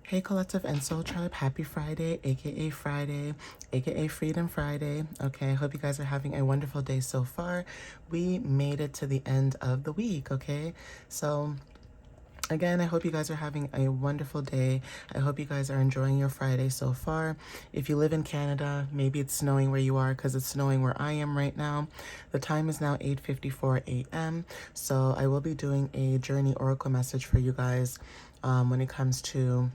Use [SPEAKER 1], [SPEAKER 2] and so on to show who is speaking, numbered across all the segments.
[SPEAKER 1] Hey Collective and Soul Tribe, happy Friday, aka Freedom Friday. Okay, I hope you guys are having a wonderful day so far. We made it to the end of the week, okay? So again, I hope you guys are having a wonderful day. I hope you guys are enjoying your Friday so far. If you live in Canada, maybe it's snowing where you are because it's snowing where I am right now. The time is now 8:54 a.m. So I will be doing a journey oracle message for you guys when it comes to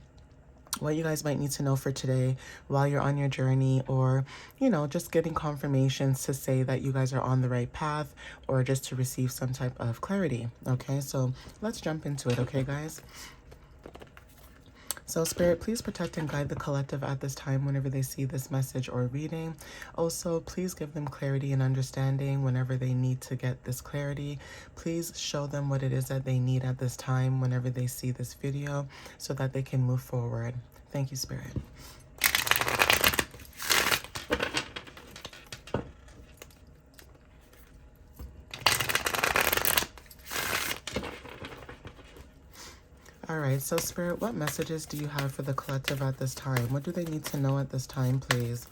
[SPEAKER 1] what you guys might need to know for today while you're on your journey, or just getting confirmations to say that you guys are on the right path, or just to receive some type of clarity. Okay, so let's jump into it. Okay, guys. So Spirit, please protect and guide the collective at this time whenever they see this message or reading. Also, please give them clarity and understanding whenever they need to get this clarity. Please show them what it is that they need at this time whenever they see this video so that they can move forward. Thank you, Spirit. All right, so Spirit, what messages do you have for the collective at this time? What do they need to know at this time, please?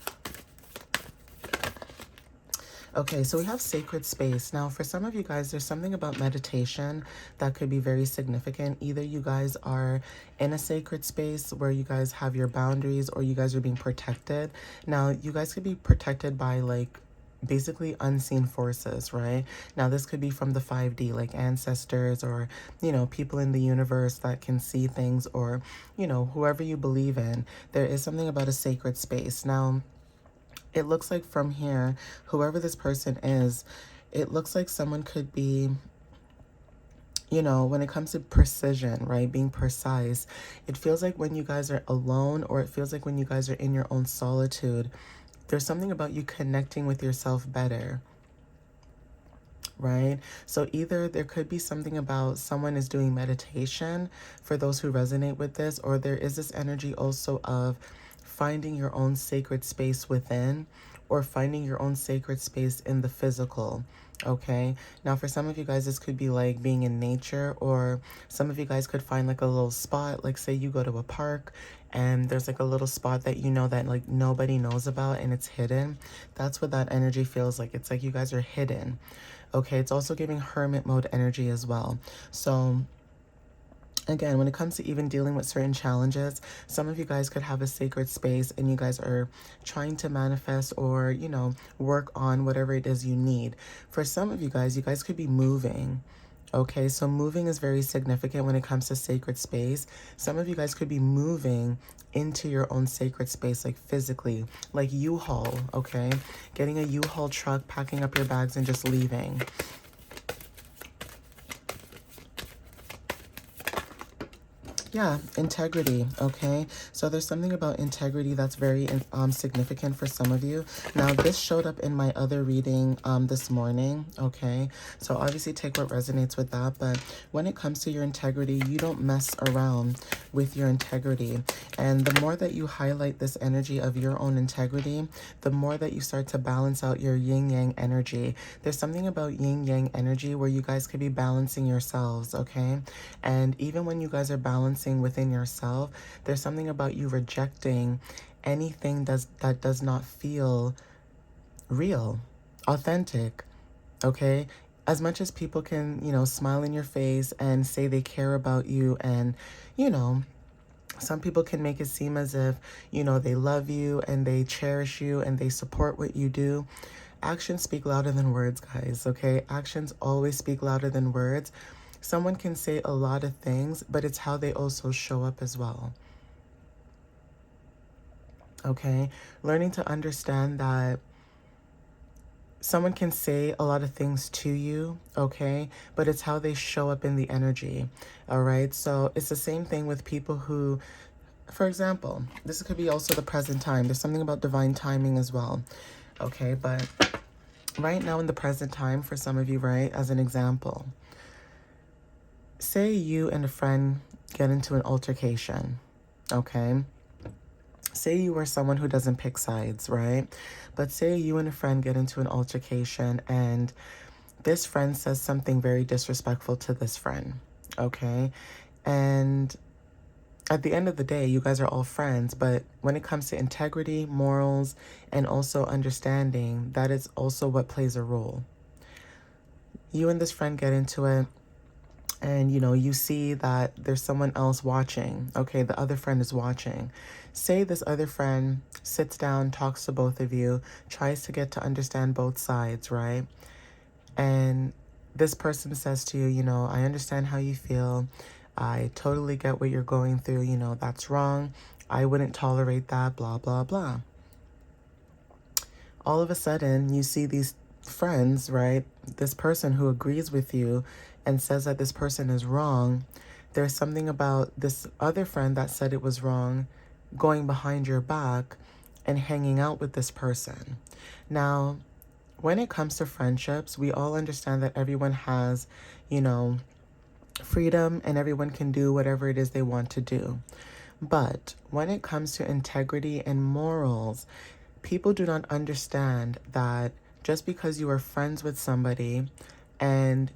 [SPEAKER 1] Okay, so we have sacred space. Now, for some of you guys, there's something about meditation that could be very significant. Either you guys are in a sacred space where you guys have your boundaries, or you guys are being protected. Now, you guys could be protected by basically unseen forces, right? Now, this could be from the 5D, like ancestors, or, people in the universe that can see things, or, whoever you believe in. There is something about a sacred space. Now, it looks like from here, whoever this person is, it looks like someone could be, when it comes to precision, right? Being precise. It feels like when you guys are alone, or it feels like when you guys are in your own solitude, there's something about you connecting with yourself better, right? So either there could be something about someone is doing meditation for those who resonate with this, or there is this energy also of finding your own sacred space within, or finding your own sacred space in the physical. Okay, now for some of you guys, this could be like being in nature, or some of you guys could find like a little spot, like say you go to a park and there's like a little spot that that like nobody knows about and it's hidden. That's what that energy feels like. It's like you guys are hidden. Okay, it's also giving hermit mode energy as well. So again, when it comes to even dealing with certain challenges, some of you guys could have a sacred space and you guys are trying to manifest, or, work on whatever it is you need. For some of you guys could be moving. Okay, so moving is very significant when it comes to sacred space. Some of you guys could be moving into your own sacred space, like physically, like U-Haul, okay? Getting a U-Haul truck, packing up your bags and just leaving. Yeah, integrity, okay? So there's something about integrity that's very significant for some of you. Now, this showed up in my other reading this morning, okay? So obviously take what resonates with that, but when it comes to your integrity, you don't mess around with your integrity. And the more that you highlight this energy of your own integrity, the more that you start to balance out your yin-yang energy. There's something about yin-yang energy where you guys could be balancing yourselves, okay? And even when you guys are balancing within yourself, there's something about you rejecting anything that does not feel real, authentic, okay? As much as people can, smile in your face and say they care about you, and, some people can make it seem as if, they love you and they cherish you and they support what you do. Actions speak louder than words, guys, okay? Actions always speak louder than words. Someone can say a lot of things, but it's how they also show up as well. Okay? Learning to understand that someone can say a lot of things to you, okay? But it's how they show up in the energy, all right? So it's the same thing with people who, for example, this could be also the present time. There's something about divine timing as well, okay? But right now in the present time, for some of you, right, as an example, say you and a friend get into an altercation, okay? Say you are someone who doesn't pick sides, right? But say you and a friend get into an altercation and this friend says something very disrespectful to this friend, okay? And at the end of the day, you guys are all friends, but when it comes to integrity, morals, and also understanding, that is also what plays a role. You and this friend get into it, and you see that there's someone else watching. Okay, the other friend is watching. Say this other friend sits down, talks to both of you, tries to get to understand both sides, right? And this person says to you, I understand how you feel. I totally get what you're going through. That's wrong. I wouldn't tolerate that, blah, blah, blah. All of a sudden, you see these friends, right? This person who agrees with you and says that this person is wrong. There's something about this other friend that said it was wrong going behind your back and hanging out with this person. Now, when it comes to friendships, we all understand that everyone has, freedom, and everyone can do whatever it is they want to do. But when it comes to integrity and morals, people do not understand that just because you are friends with somebody and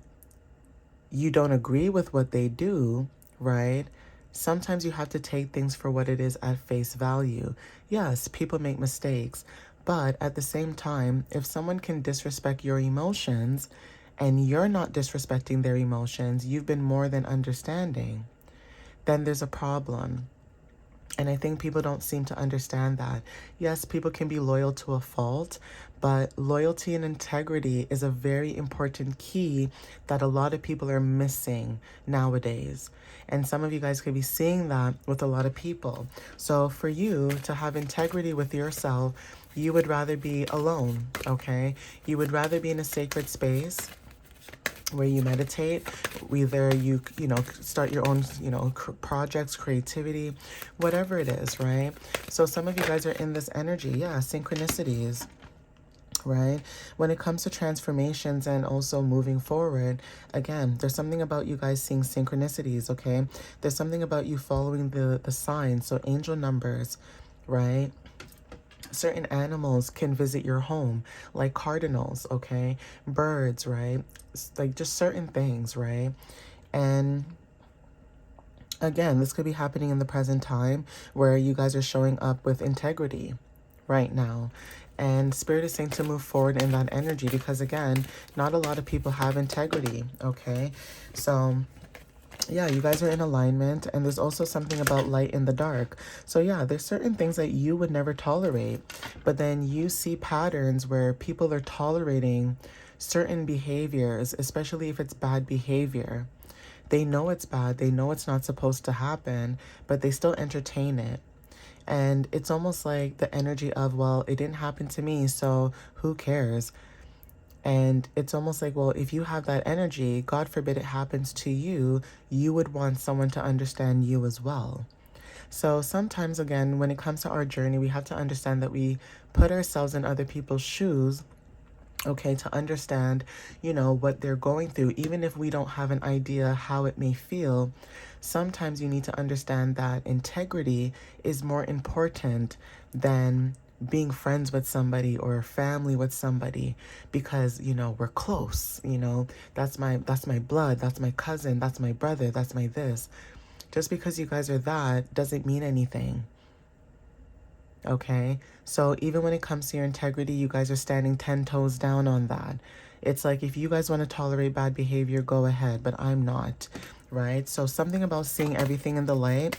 [SPEAKER 1] you don't agree with what they do, right? Sometimes you have to take things for what it is at face value. Yes, people make mistakes, but at the same time, if someone can disrespect your emotions and you're not disrespecting their emotions, you've been more than understanding, then there's a problem. And I think people don't seem to understand that. Yes, people can be loyal to a fault, but loyalty and integrity is a very important key that a lot of people are missing nowadays. And some of you guys could be seeing that with a lot of people. So for you to have integrity with yourself, you would rather be alone, okay? You would rather be in a sacred space where you meditate, whether you start your own projects, creativity, whatever it is, right? So some of you guys are in this energy, synchronicities, right? When it comes to transformations and also moving forward, again, there's something about you guys seeing synchronicities, okay? There's something about you following the signs, so angel numbers, right? Certain animals can visit your home, like cardinals, okay? Birds, right? Like just certain things, right? And again, this could be happening in the present time where you guys are showing up with integrity right now. And Spirit is saying to move forward in that energy because, again, not a lot of people have integrity, okay? So yeah, you guys are in alignment, and there's also something about light in the dark. So yeah, there's certain things that you would never tolerate, but then you see patterns where people are tolerating certain behaviors, especially if it's bad behavior. They know it's bad, they know it's not supposed to happen, but they still entertain it. And it's almost like the energy of, well, it didn't happen to me, so who cares? And it's almost like, well, if you have that energy, God forbid it happens to you, you would want someone to understand you as well. So sometimes, again, when it comes to our journey, we have to understand that we put ourselves in other people's shoes, okay, to understand, what they're going through. Even if we don't have an idea how it may feel, sometimes you need to understand that integrity is more important than being friends with somebody or family with somebody because we're close. That's my blood, that's my cousin, that's my brother, that's my this. Just because you guys are that doesn't mean anything. Okay, so even when it comes to your integrity, you guys are standing 10 toes down on that. It's like, if you guys want to tolerate bad behavior, go ahead, but I'm not, right? So something about seeing everything in the light,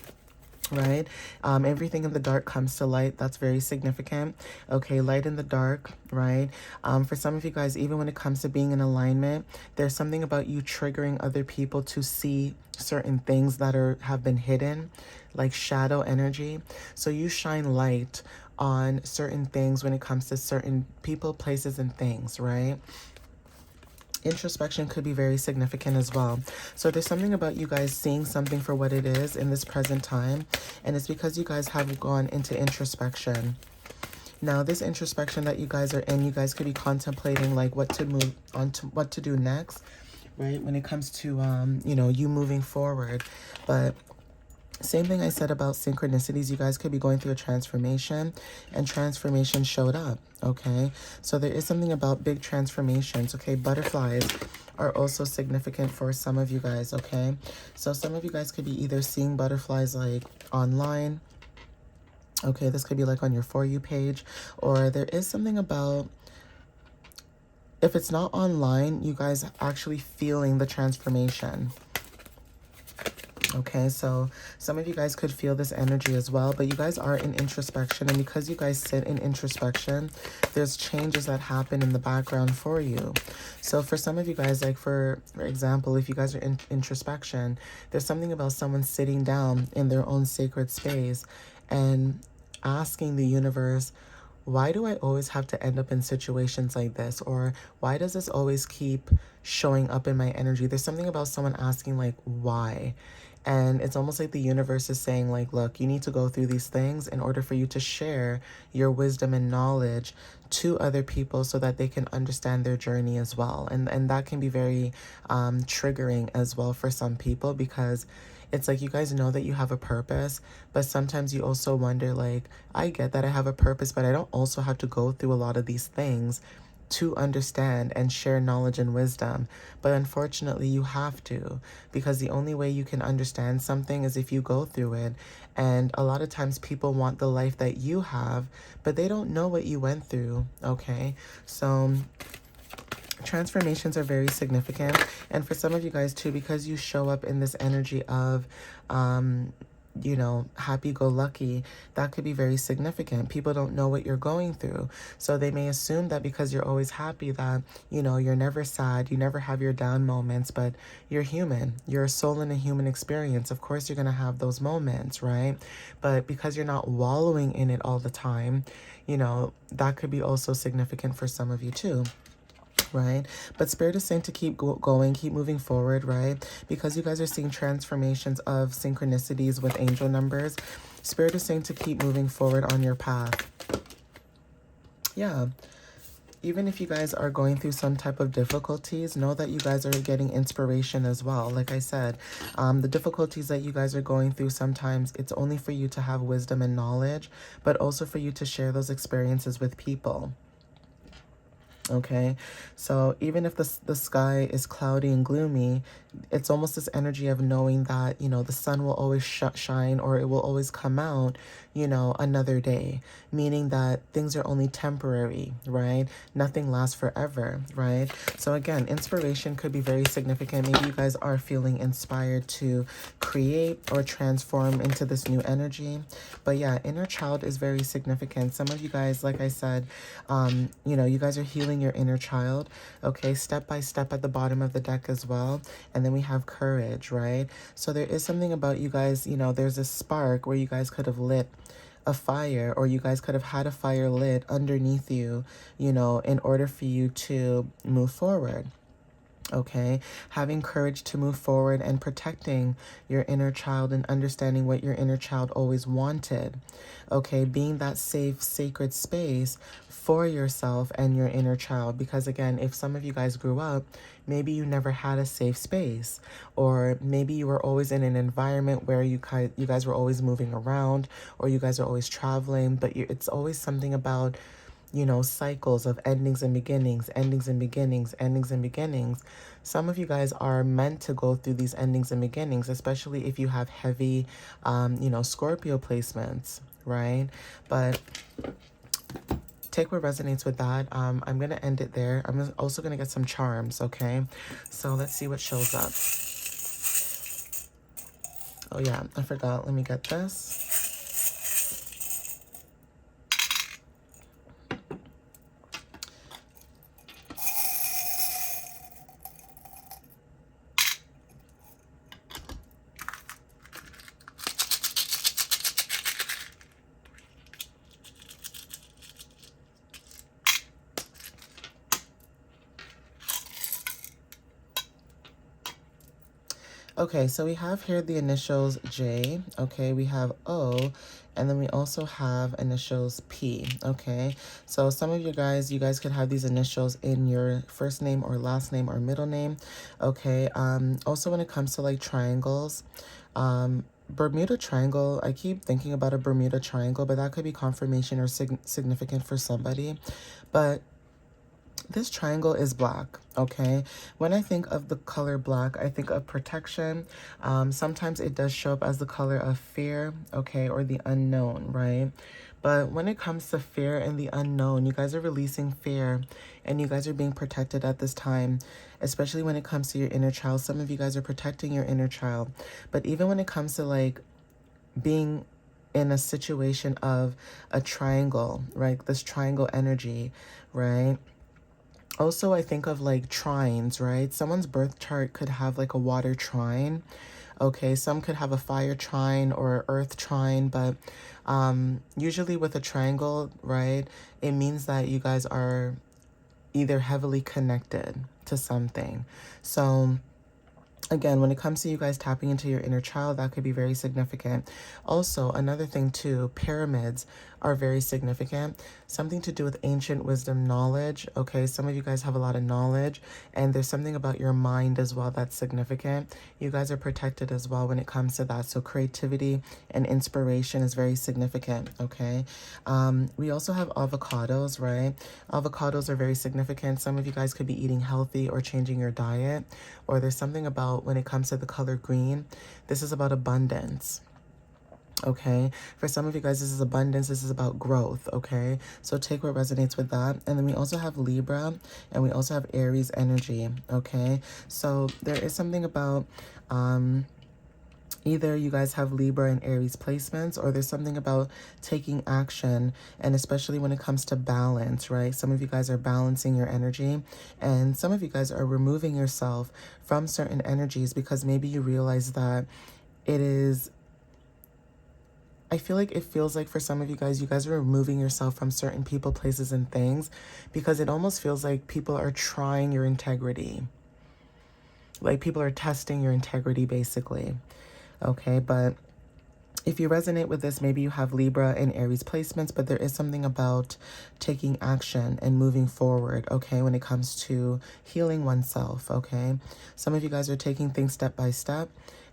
[SPEAKER 1] right? Everything in the dark comes to light. That's very significant. Okay, light in the dark, right? For some of you guys, even when it comes to being in alignment, there's something about you triggering other people to see certain things that have been hidden, like shadow energy. So you shine light on certain things when it comes to certain people, places, and things, right? Introspection could be very significant as well. So there's something about you guys seeing something for what it is in this present time, and it's because you guys have gone into introspection. Now, this introspection that you guys are in, you guys could be contemplating like what to move on to, what to do next, right? When it comes to you moving forward. But same thing I said about synchronicities. You guys could be going through a transformation, and transformation showed up, okay? So there is something about big transformations, okay? Butterflies are also significant for some of you guys, okay? So some of you guys could be either seeing butterflies like online. Okay, this could be like on your For You page, or there is something about, if it's not online, you guys actually feeling the transformation. Okay, so some of you guys could feel this energy as well, but you guys are in introspection, and because you guys sit in introspection, there's changes that happen in the background for you. So for some of you guys, like for example, if you guys are in introspection, there's something about someone sitting down in their own sacred space and asking the universe, why do I always have to end up in situations like this? Or why does this always keep showing up in my energy? There's something about someone asking like, why? And it's almost like the universe is saying like, look, you need to go through these things in order for you to share your wisdom and knowledge to other people so that they can understand their journey as well. And that can be very triggering as well for some people, because it's like you guys know that you have a purpose, but sometimes you also wonder like, I get that I have a purpose, but I don't also have to go through a lot of these things to understand and share knowledge and wisdom. But unfortunately, you have to, because the only way you can understand something is if you go through it. And a lot of times people want the life that you have, but they don't know what you went through, okay? So transformations are very significant. And for some of you guys too, because you show up in this energy of you know, happy-go-lucky, that could be very significant. People don't know what you're going through, so they may assume that because you're always happy that, you know, you're never sad, you never have your down moments. But you're human, you're a soul in a human experience. Of course you're gonna have those moments, right? But because you're not wallowing in it all the time, you know, that could be also significant for some of you too, right? But Spirit is saying to keep going, keep moving forward, right? Because you guys are seeing transformations of synchronicities with angel numbers. Spirit is saying to keep moving forward on your path. Yeah. Even if you guys are going through some type of difficulties, know that you guys are getting inspiration as well. Like I said, the difficulties that you guys are going through, sometimes it's only for you to have wisdom and knowledge, but also for you to share those experiences with people. Okay, so even if the sky is cloudy and gloomy, it's almost this energy of knowing that, you know, the sun will always shine, or it will always come out, you know, another day, meaning that things are only temporary, right? Nothing lasts forever, right? So again, inspiration could be very significant. Maybe you guys are feeling inspired to create or transform into this new energy. But yeah, inner child is very significant. Some of you guys, like I said, you know, you guys are healing your inner child, okay, step by step at the bottom of the deck as well. And then we have courage, right? So there is something about you guys, you know, there's a spark where you guys could have lit a fire, or you guys could have had a fire lit underneath you, you know, in order for you to move forward. Okay, having courage to move forward and protecting your inner child and understanding what your inner child always wanted. Okay, being that safe, sacred space for yourself and your inner child. Because again, if some of you guys grew up, maybe you never had a safe space, or maybe you were always in an environment where you guys were always moving around, or you guys are always traveling, but it's always something about, you know, cycles of endings and beginnings, endings and beginnings, endings and beginnings. Some of you guys are meant to go through these endings and beginnings, especially if you have heavy, you know, Scorpio placements, right? But take what resonates with that. I'm going to end it there. I'm also going to get some charms, okay? So let's see what shows up. Oh yeah, I forgot. Let me get this. Okay, so we have here the initials J, okay, we have O, and then we also have initials P, okay? So some of you guys could have these initials in your first name or last name or middle name, okay? Also when it comes to like triangles, Bermuda Triangle, I keep thinking about a Bermuda Triangle, but that could be confirmation or significant for somebody. But This triangle is black, okay? When I think of the color black, I think of protection. Sometimes it does show up as the color of fear, okay, or the unknown, right? But when it comes to fear and the unknown, you guys are releasing fear and you guys are being protected at this time, especially when it comes to your inner child. Some of you guys are protecting your inner child. But even when it comes to like being in a situation of a triangle, right? This triangle energy, right? Also, I think of like trines, right? Someone's birth chart could have like a water trine. Okay, some could have a fire trine or earth trine, but usually with a triangle, right, it means that you guys are either heavily connected to something. So again, when it comes to you guys tapping into your inner child, that could be very significant. Also, another thing too, pyramids are very significant. Something to do with ancient wisdom knowledge. Okay, some of you guys have a lot of knowledge, and there's something about your mind as well that's significant. You guys are protected as well when it comes to that. So creativity and inspiration is very significant. Okay, we also have avocados, right? Avocados are very significant. Some of you guys could be eating healthy or changing your diet, or there's something about when it comes to the color green, this is about abundance. Okay, for some of you guys, this is abundance. This is about growth. Okay, so take what resonates with that. And then we also have Libra and we also have Aries energy. Okay, so there is something about either you guys have Libra and Aries placements, or there's something about taking action, and especially when it comes to balance, right? Some of you guys are balancing your energy, and some of you guys are removing yourself from certain energies because maybe you realize that it is, I feel like it feels like for some of you guys are removing yourself from certain people, places, and things because it almost feels like people are trying your integrity. Like people are testing your integrity, basically. Okay, but if you resonate with this, maybe you have Libra and Aries placements, but there is something about taking action and moving forward, okay, when it comes to healing oneself, okay? Some of you guys are taking things step by step,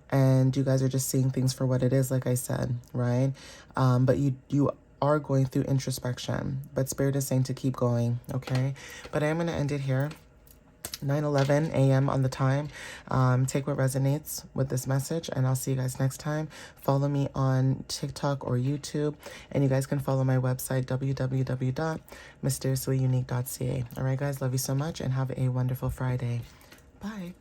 [SPEAKER 1] and you guys are just seeing things for what it is, like I said, right? But you are going through introspection, but Spirit is saying to keep going, okay? But I am going to end it here. 9:11 a.m. on the time. Take what resonates with this message, and I'll see you guys next time. Follow me on TikTok or YouTube, and you guys can follow my website, www.mysteriouslyunique.ca. All right, guys, love you so much, and have a wonderful Friday. Bye.